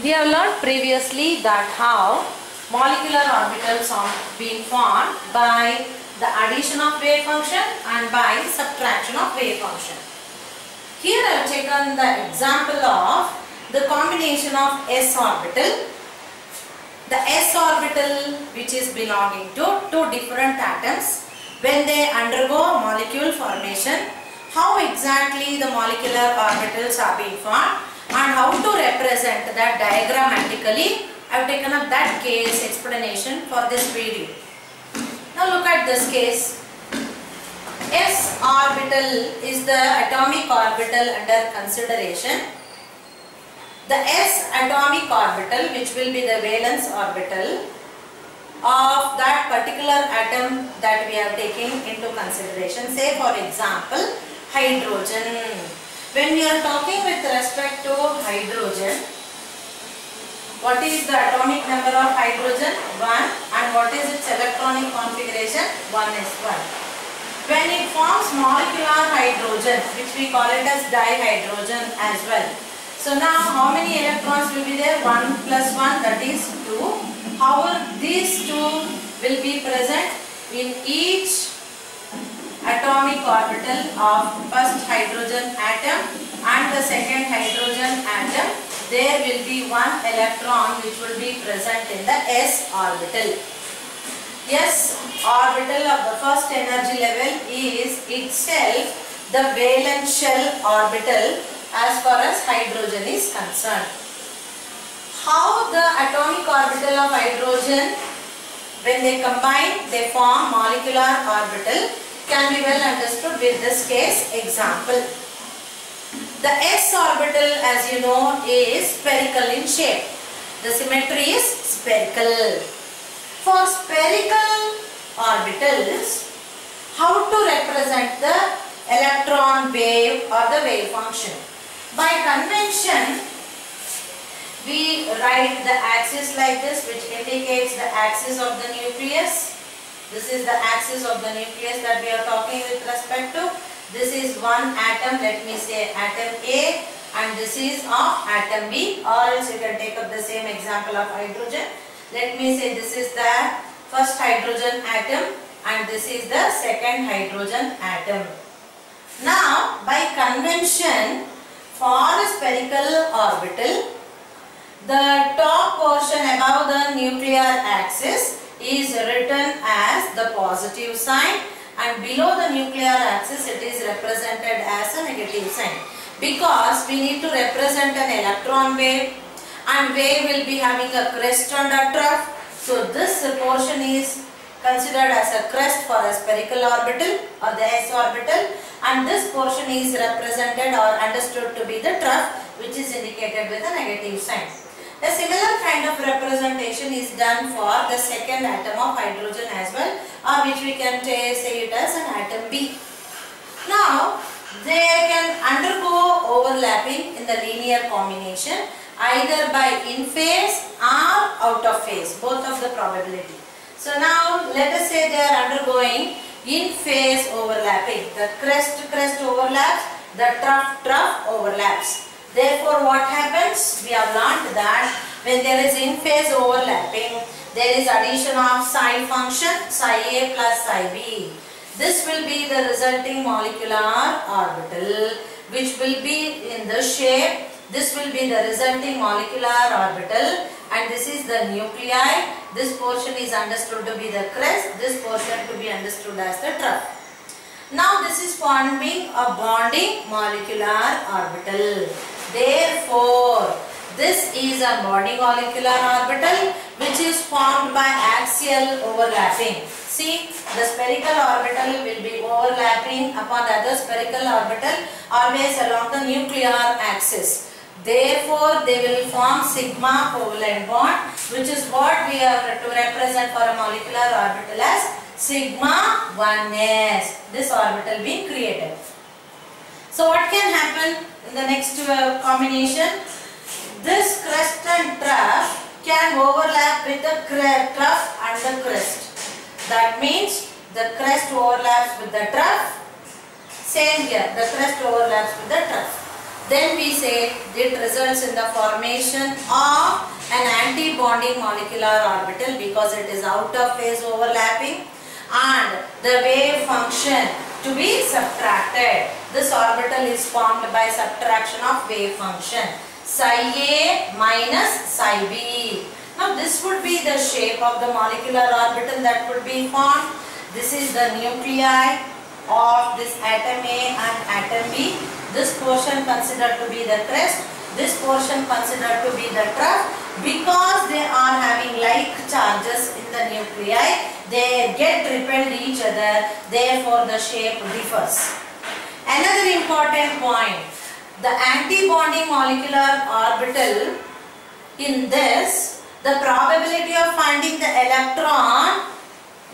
We have learned previously that how molecular orbitals are being formed by the addition of wave function and by subtraction of wave function. Here I have taken the example of the combination of s orbital. The s orbital which is belonging to two different atoms, when they undergo molecule formation, how exactly the molecular orbitals are being formed and how to represent that diagrammatically. I have taken up that case explanation for this video. Now look at this case. S orbital is the atomic orbital under consideration. The s atomic orbital, which will be the valence orbital of that particular atom that we are taking into consideration. Say for example, hydrogen. When we are talking with respect to hydrogen, what is the atomic number of hydrogen? 1. And what is its electronic configuration? 1s1. When it forms molecular hydrogen, which we call it as dihydrogen as well. So now how many electrons will be there? 1 plus 1, that is 2. How will these two will be present in each atomic orbital of first hydrogen atom and the second hydrogen atom? There will be one electron which will be present in the s orbital. S orbital of the first energy level is itself the valence shell orbital as far as hydrogen is concerned. How the atomic orbital of hydrogen, when they combine, they form molecular orbital, can be well understood with this case example. The s orbital, as you know, is spherical in shape. The symmetry is spherical. For spherical orbitals, how to represent the electron wave or the wave function? By convention, we write the axis like this, which indicates the axis of the nucleus. This is the axis of the nucleus that we are talking with respect to. This is one atom, let me say atom A, and this is of atom B, or else you can take up the same example of hydrogen. Let me say this is the first hydrogen atom and this is the second hydrogen atom. Now, by convention, for a spherical orbital, the top portion above the nuclear axis is written as the positive sign, and below the nuclear axis it is represented as a negative sign, because we need to represent an electron wave, and wave will be having a crest and a trough. So this portion is considered as a crest for a spherical orbital or the s orbital, and this portion is represented or understood to be the trough, which is indicated with a negative sign. A similar kind of representation is done for the second atom of hydrogen as well, or which we can say it as an atom B. Now, they can undergo overlapping in the linear combination either by in phase or out of phase, both of the probability. So now, let us say they are undergoing in phase overlapping. The crest overlaps, the trough overlaps. Therefore, what happens? We have learned that when there is in phase overlapping, there is addition of psi function, psi A plus psi B. This will be the resulting molecular orbital, which will be in this shape. This will be the resulting molecular orbital, and this is the nuclei. This portion is understood to be the crest, this portion to be understood as the trough. Now this is forming a bonding molecular orbital. Therefore, this is a bonding molecular orbital which is formed by axial overlapping. See, the spherical orbital will be overlapping upon the other spherical orbital always along the nuclear axis. Therefore, they will form sigma covalent bond, which is what we have to represent for a molecular orbital as sigma 1s. This orbital being created. So, what can happen in the next combination? This crest and trough can overlap with the trough and the crest. That means the crest overlaps with the trough. Same here, the crest overlaps with the trough. then we say it results in the formation of an anti-bonding molecular orbital because it is out of phase overlapping, and the wave function to be subtracted. This orbital is formed by subtraction of wave function psi A minus psi B. Now this would be the shape of the molecular orbital that would be formed. This is the nuclei of this atom A and atom B. This portion considered to be the crest, this portion considered to be the trough. Because they are having like charges in the nuclei, they get repelled each other, therefore the shape differs. Another important point, the anti-bonding molecular orbital, in this, the probability of finding the electron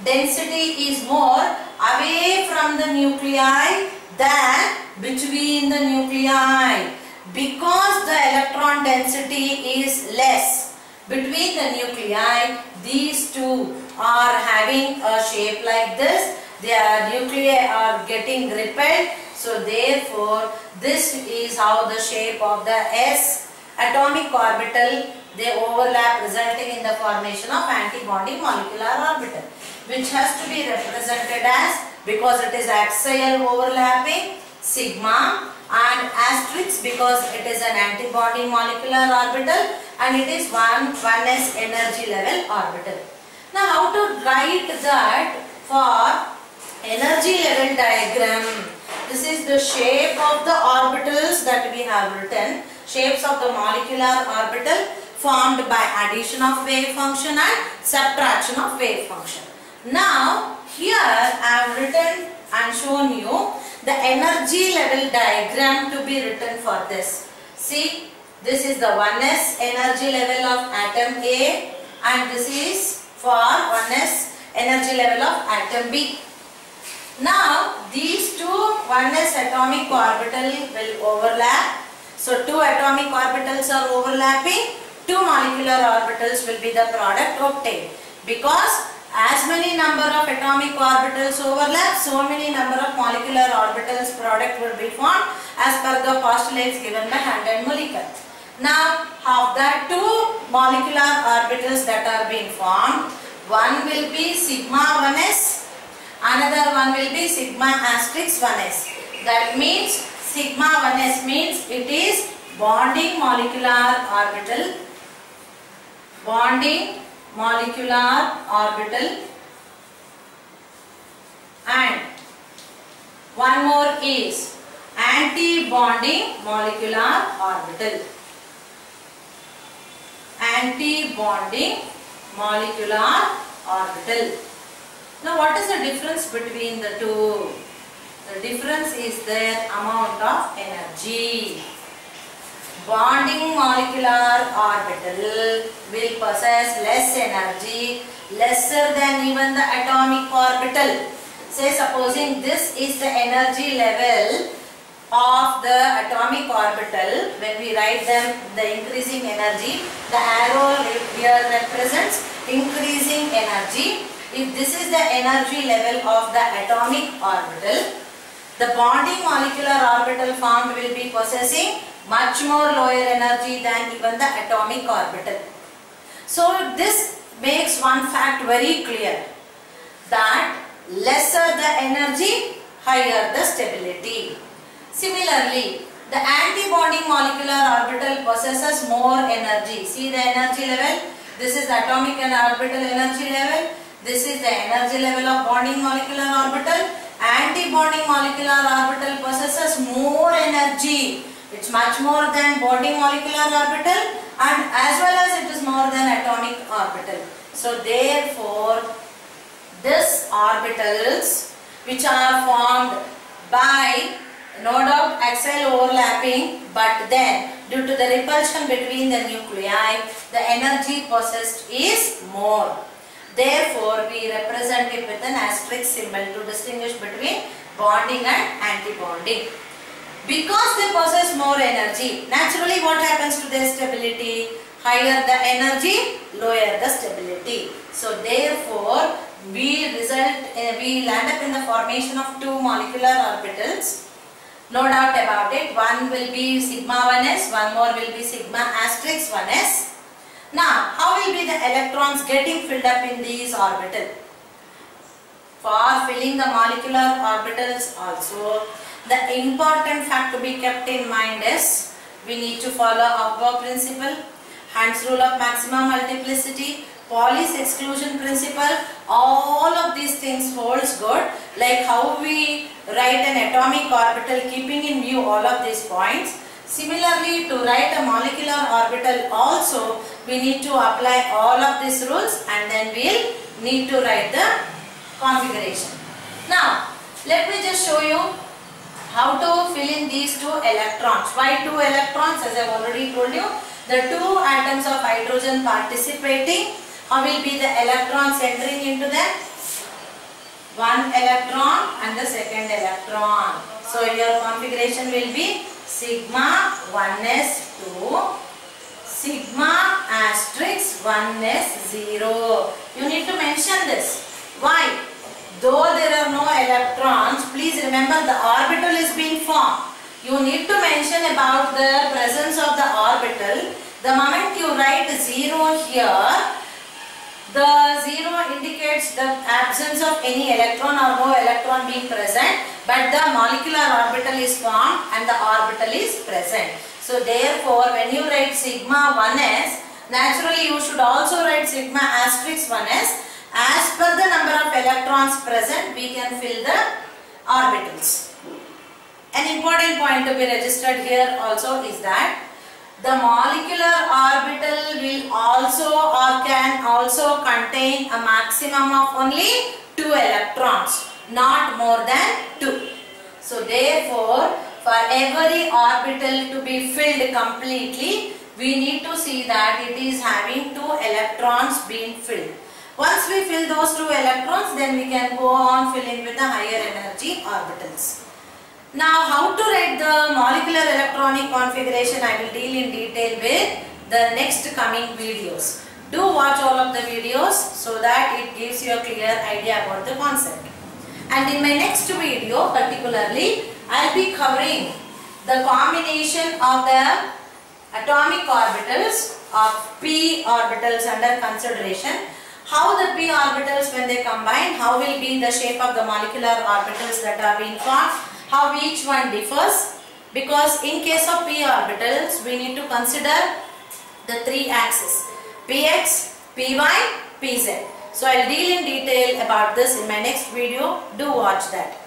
density is more away from the nuclei than between the nuclei. Because the electron density is less between the nuclei, these two are having a shape like this. Their nuclei are getting repelled. So therefore, this is how the shape of the S atomic orbital, they overlap, resulting in the formation of anti-bonding molecular orbital, which has to be represented as, because it is axial overlapping, sigma, and asterisk because it is an anti-bonding molecular orbital, and it is 1s energy level orbital. Now how to write that for energy level diagram? This is the shape of the orbitals that we have written, shapes of the molecular orbital formed by addition of wave function and subtraction of wave function. Now here I have written and shown you the energy level diagram to be written for this. See, this is the 1s energy level of atom A, and this is for 1s energy level of atom B. Now these two 1s atomic orbital will overlap. So two atomic orbitals are overlapping, two molecular orbitals will be the product obtained. Because as many number of atomic orbitals overlap, so many number of molecular orbitals product will be formed as per the postulates given by Hand and Mulliken. Now, of the two molecular orbitals that are being formed, one will be sigma 1s, another one will be sigma asterisk 1s. That means sigma 1s means it is bonding molecular orbital, bonding molecular orbital, and one more is anti-bonding molecular orbital. Anti-bonding molecular orbital. Now what is the difference between the two? The difference is their amount of energy. Bonding molecular orbital will possess less energy, lesser than even the atomic orbital. Say supposing this is the energy level of the atomic orbital, when we write them the increasing energy, the arrow here represents increasing energy. If this is the energy level of the atomic orbital, the bonding molecular orbital formed will be possessing much more lower energy than even the atomic orbital. So this makes one fact very clear, that lesser the energy, higher the stability. Similarly, the anti-bonding molecular orbital possesses more energy. See the energy level. This is the atomic and orbital energy level. This is the energy level of bonding molecular orbital. Anti-bonding molecular orbital possesses more energy. It's much more than bonding molecular orbital, and as well as it is more than atomic orbital. So therefore, these orbitals which are formed by no doubt axial overlapping, but then due to the repulsion between the nuclei, the energy possessed is more. Therefore, we represent it with an asterisk symbol to distinguish between bonding and anti-bonding. Because they possess more energy, naturally what happens to their stability? Higher the energy, lower the stability. So therefore, we land up in the formation of two molecular orbitals. No doubt about it. One will be sigma 1s, one more will be sigma asterisk 1s. Now, how will be the electrons getting filled up in these orbitals? For filling the molecular orbitals also, the important fact to be kept in mind is we need to follow Aufbau principle, Hund's rule of maximum multiplicity, Pauli's exclusion principle. All of these things holds good, like how we write an atomic orbital keeping in view all of these points. Similarly, to write a molecular orbital also, we need to apply all of these rules and then we'll need to write the configuration. Now, let me just show you how to fill in these two electrons. Why two electrons? As I have already told you, the two atoms of hydrogen participating. How will be the electrons entering into them? One electron and the second electron. So your configuration will be sigma 1s2, sigma asterisk 1s0. You need to mention this. Why? Though there are no electrons, please remember the orbital is being formed. You need to mention about the presence of the orbital. The moment you write 0 here, the 0 indicates the absence of any electron or no electron being present, but the molecular orbital is formed and the orbital is present. So therefore, when you write sigma 1s, naturally you should also write sigma asterisk 1s. As per the number of electrons present, we can fill the orbitals. An important point to be registered here also is that the molecular orbital will also or can also contain a maximum of only 2 electrons, not more than 2. So therefore, for every orbital to be filled completely, we need to see that it is having 2 electrons being filled. Once we fill those 2 electrons, then we can go on filling with the higher energy orbitals. Now, how to write the molecular electronic configuration, I will deal in detail with the next coming videos. Do watch all of the videos so that it gives you a clear idea about the concept. And in my next video particularly, I will be covering the combination of the atomic orbitals of p orbitals under consideration. How the p orbitals, when they combine, how will be the shape of the molecular orbitals that are being formed, how each one differs, because in case of p orbitals we need to consider the 3 axes, px, py, pz. So I will deal in detail about this in my next video. Do watch that.